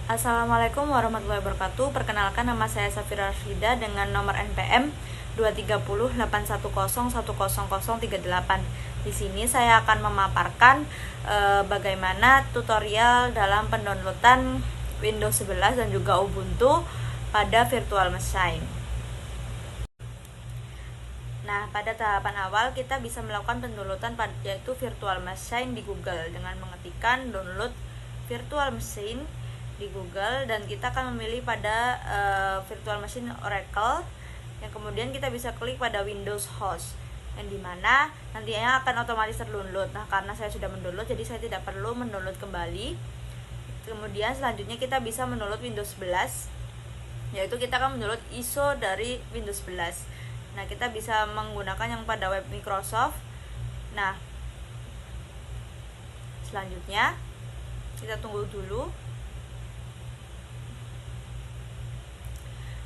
Assalamualaikum warahmatullahi wabarakatuh. Perkenalkan, nama saya Safira Rashida dengan nomor NPM 23081010038. Di sini saya akan memaparkan bagaimana tutorial dalam pendownloadan Windows 11 dan juga Ubuntu pada virtual machine. Nah, pada tahapan awal kita bisa melakukan pendownloadan yaitu virtual machine di Google dengan mengetikkan download virtual machine di Google, dan kita akan memilih pada virtual machine Oracle, yang kemudian kita bisa klik pada Windows host, yang dimana nantinya akan otomatis terdownload. Nah, karena saya sudah mendownload, jadi saya tidak perlu mendownload kembali. Kemudian selanjutnya kita bisa mendownload Windows 11, yaitu kita akan mendownload ISO dari Windows 11. Nah, kita bisa menggunakan yang pada web Microsoft. Nah, selanjutnya kita tunggu dulu.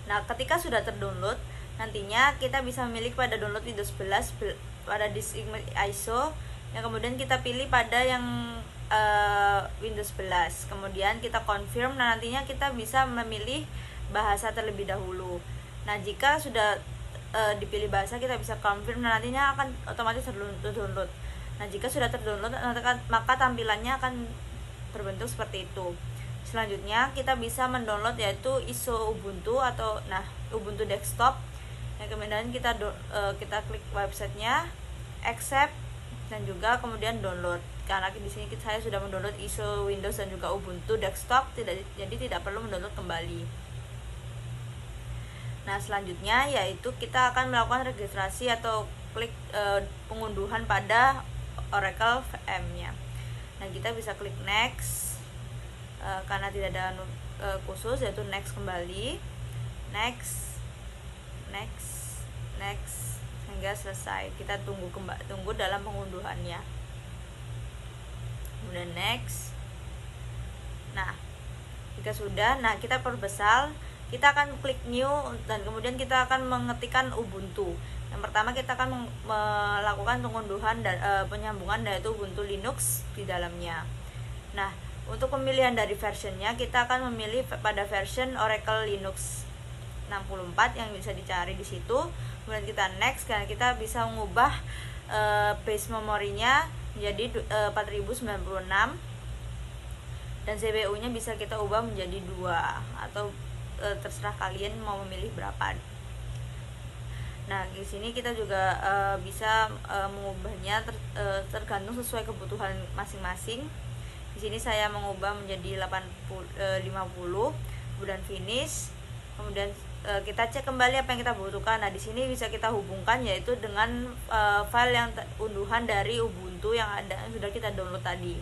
Nah, ketika sudah terdownload, nantinya kita bisa memilih pada download Windows 11 pada disk ISO, yang kemudian kita pilih pada yang Windows 11. Kemudian kita confirm. Nah, nantinya kita bisa memilih bahasa terlebih dahulu. Nah, jika sudah dipilih bahasa, kita bisa confirm. Nah, nantinya akan otomatis terdownload. Nah, jika sudah terdownload, maka tampilannya akan terbentuk seperti itu. Selanjutnya kita bisa mendownload yaitu ISO Ubuntu atau Ubuntu desktop. Yang kemudian kita klik websitenya, accept, dan juga kemudian download. Karena di sini saya sudah mendownload ISO Windows dan juga Ubuntu desktop, jadi tidak perlu mendownload kembali. Nah, selanjutnya yaitu kita akan melakukan registrasi atau klik pengunduhan pada Oracle VM-nya. Nah, kita bisa klik next. Karena tidak ada khusus, yaitu next kembali, next hingga selesai. Kita tunggu dalam pengunduhannya. Kemudian next. Nah, jika sudah, kita perbesar. Kita akan klik new, dan kemudian kita akan mengetikkan Ubuntu. Yang pertama kita akan melakukan pengunduhan dan penyambungan yaitu Ubuntu Linux di dalamnya. Nah, untuk pemilihan dari versionnya, kita akan memilih pada version Oracle Linux 64 yang bisa dicari di situ. Kemudian kita next, karena kita bisa mengubah base memorinya menjadi 4096, dan CPU-nya bisa kita ubah menjadi 2, atau terserah kalian mau memilih berapa. Nah, di sini kita juga bisa mengubahnya tergantung sesuai kebutuhan masing-masing. Di sini saya mengubah menjadi 50, kemudian finish. Kemudian kita cek kembali apa yang kita butuhkan. Nah, di sini bisa kita hubungkan yaitu dengan file yang unduhan dari Ubuntu yang sudah kita download tadi.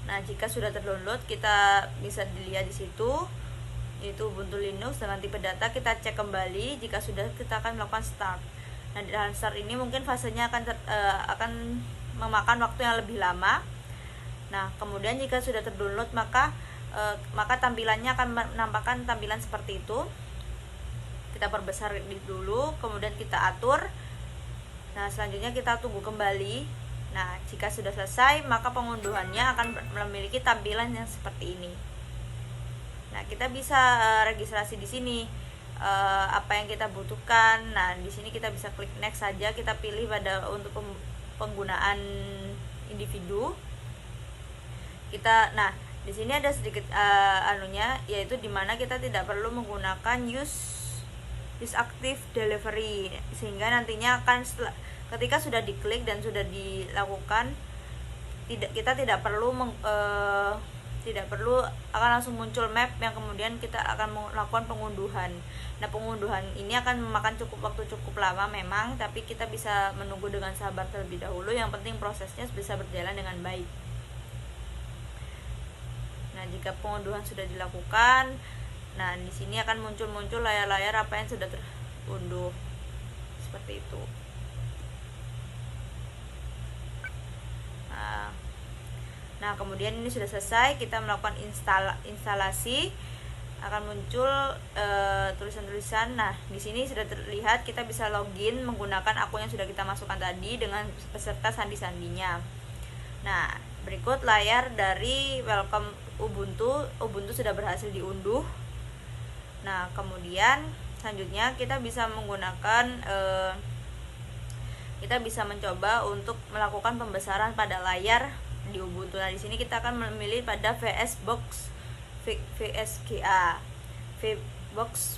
Nah, jika sudah terdownload, kita bisa dilihat di situ yaitu Ubuntu Linux dengan tipe data. Kita cek kembali. Jika sudah, kita akan melakukan start. Nah, di dalam start ini mungkin fasenya akan memakan waktu yang lebih lama. Nah, kemudian jika sudah terdownload, maka tampilannya akan menampakkan tampilan seperti itu. Kita perbesar dulu, kemudian kita atur. Nah, selanjutnya kita tunggu kembali. Nah, jika sudah selesai, maka pengunduhannya akan memiliki tampilan yang seperti ini. Nah, kita bisa registrasi di sini apa yang kita butuhkan. Nah, di sini kita bisa klik next saja. Kita pilih pada untuk penggunaan individu. Nah, di sini ada sedikit yaitu dimana kita tidak perlu menggunakan use active delivery, sehingga nantinya akan ketika sudah diklik dan sudah dilakukan, kita tidak perlu akan langsung muncul map yang kemudian kita akan melakukan pengunduhan. Nah, pengunduhan ini akan memakan waktu cukup lama memang, tapi kita bisa menunggu dengan sabar terlebih dahulu. Yang penting prosesnya bisa berjalan dengan baik. Nah, jika pengunduhan sudah dilakukan, nah di sini akan muncul layar-layar apa yang sudah terunduh seperti itu. Nah, kemudian ini sudah selesai, kita melakukan instalasi, akan muncul tulisan-tulisan. Nah, di sini sudah terlihat kita bisa login menggunakan akun yang sudah kita masukkan tadi dengan beserta sandi-sandinya. Nah, berikut layar dari welcome Ubuntu sudah berhasil diunduh. Nah, kemudian selanjutnya kita bisa menggunakan kita bisa mencoba untuk melakukan pembesaran pada layar di Ubuntu. Nah, di sini kita akan memilih pada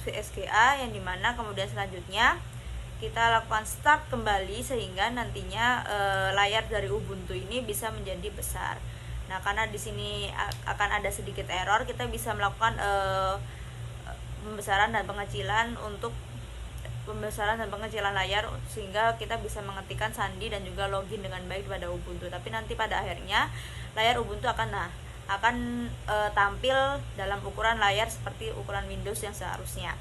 VSGA yang dimana kemudian selanjutnya kita lakukan start kembali sehingga nantinya layar dari Ubuntu ini bisa menjadi besar. Nah, karena di sini akan ada sedikit error, kita bisa melakukan pembesaran dan pengecilan layar sehingga kita bisa mengetikkan sandi dan juga login dengan baik pada Ubuntu. Tapi nanti pada akhirnya layar Ubuntu akan tampil dalam ukuran layar seperti ukuran Windows yang seharusnya.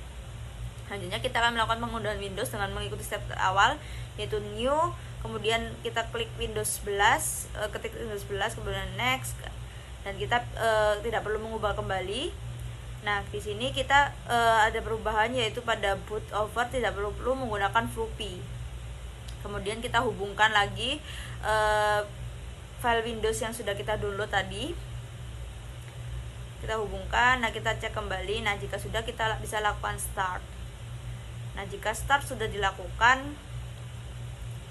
Selanjutnya kita akan melakukan pengunduhan Windows dengan mengikuti step awal, yaitu new, kemudian kita klik Windows 11, ketik Windows 11, kemudian next, dan kita tidak perlu mengubah kembali. Nah, di sini kita ada perubahan, yaitu pada boot over tidak perlu menggunakan floppy. Kemudian kita hubungkan lagi file Windows yang sudah kita download tadi. Kita hubungkan, nah kita cek kembali. Nah, jika sudah, kita bisa lakukan start. Nah, jika start sudah dilakukan,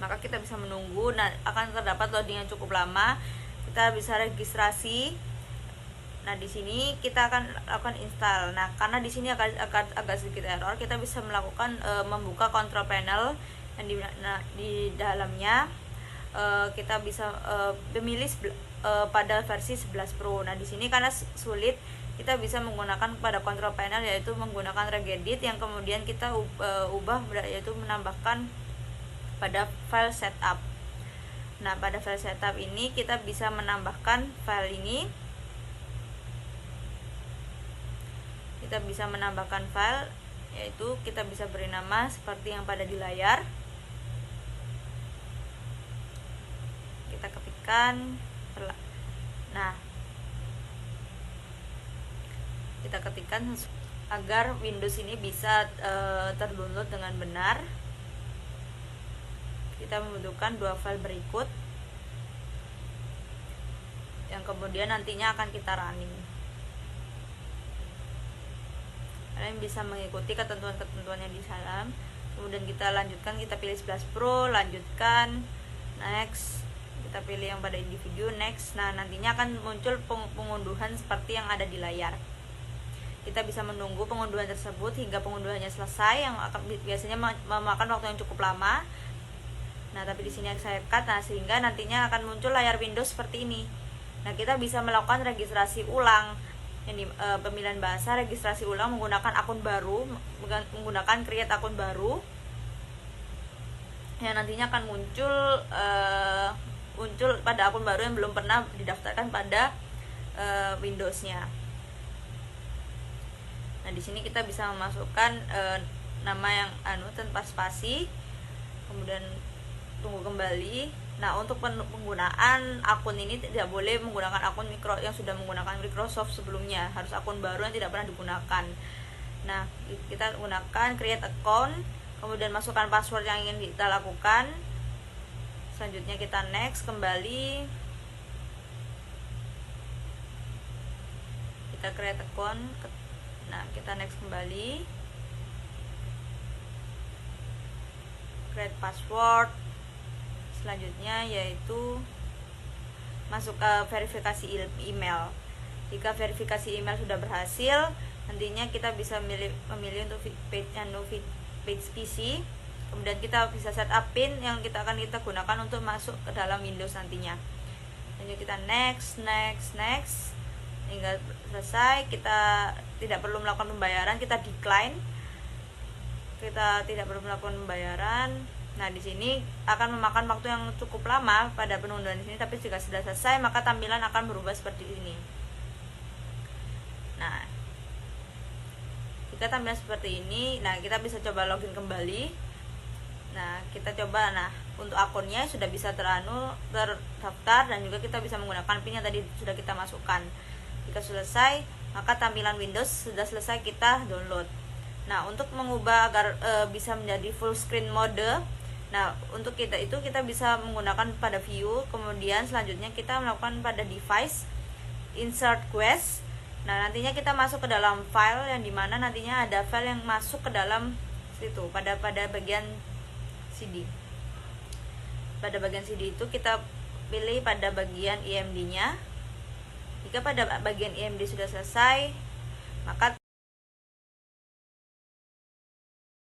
maka kita bisa menunggu. Nah, akan terdapat loading yang cukup lama. Kita bisa registrasi. Nah, di sini kita akan lakukan install. Nah, karena di sini agak sedikit error, kita bisa melakukan membuka control panel yang di dalamnya kita bisa memilih pada versi 11 Pro. Nah, di sini karena sulit, kita bisa menggunakan pada control panel, yaitu menggunakan regedit yang kemudian kita ubah, yaitu menambahkan pada file setup. Nah, pada file setup ini kita bisa menambahkan file ini. Kita bisa menambahkan file, yaitu kita bisa beri nama seperti yang pada di layar. Kita ketikkan, nah kita ketikkan agar Windows ini bisa terdownload dengan benar. Kita membutuhkan dua file berikut yang kemudian nantinya akan kita running. Kalian bisa mengikuti ketentuan-ketentuannya di dalam. Kemudian kita lanjutkan, kita pilih 11 Pro, lanjutkan, next, kita pilih yang pada individu, next. Nah, nantinya akan muncul pengunduhan seperti yang ada di layar. Kita bisa menunggu pengunduhan tersebut hingga pengunduhannya selesai, yang akan biasanya memakan waktu yang cukup lama. Nah, tapi di sini saya cut, nah sehingga nantinya akan muncul layar Windows seperti ini. Nah, kita bisa melakukan registrasi ulang, pemilihan bahasa, registrasi ulang menggunakan akun baru, menggunakan create akun baru, yang nantinya akan muncul pada akun baru yang belum pernah didaftarkan pada Windows-nya. Nah, di sini kita bisa memasukkan nama yang tanpa spasi, kemudian tunggu kembali. Nah, untuk penggunaan akun ini tidak boleh menggunakan akun yang sudah menggunakan Microsoft sebelumnya, harus akun baru yang tidak pernah digunakan. Nah, kita gunakan create account, kemudian masukkan password yang ingin kita lakukan. Selanjutnya kita next kembali, kita create account. Nah, kita next kembali, create password. Selanjutnya yaitu masuk ke verifikasi email. Jika verifikasi email sudah berhasil, nantinya kita bisa memilih untuk page PC. Kemudian kita bisa setup pin yang kita gunakan untuk masuk ke dalam Windows nantinya. Lanjut kita next hingga selesai. Kita tidak perlu melakukan pembayaran, kita decline. Kita tidak perlu melakukan pembayaran. Nah, di sini akan memakan waktu yang cukup lama pada pengunduhan di sini, tapi jika sudah selesai maka tampilan akan berubah seperti ini. Nah, jika tampilan seperti ini, nah kita bisa coba login kembali. Nah, kita coba, nah untuk akunnya sudah bisa terdaftar dan juga kita bisa menggunakan PIN yang tadi sudah kita masukkan. Jika selesai, maka tampilan Windows sudah selesai kita download. Nah, untuk mengubah agar bisa menjadi full screen mode, Nah, untuk kita itu kita bisa menggunakan pada view, kemudian selanjutnya kita melakukan pada device, insert quest. Nah, nantinya kita masuk ke dalam file yang dimana nantinya ada file yang masuk ke dalam situ pada bagian CD. Pada bagian CD itu kita pilih pada bagian IMD-nya. Jika pada bagian IMD sudah selesai, maka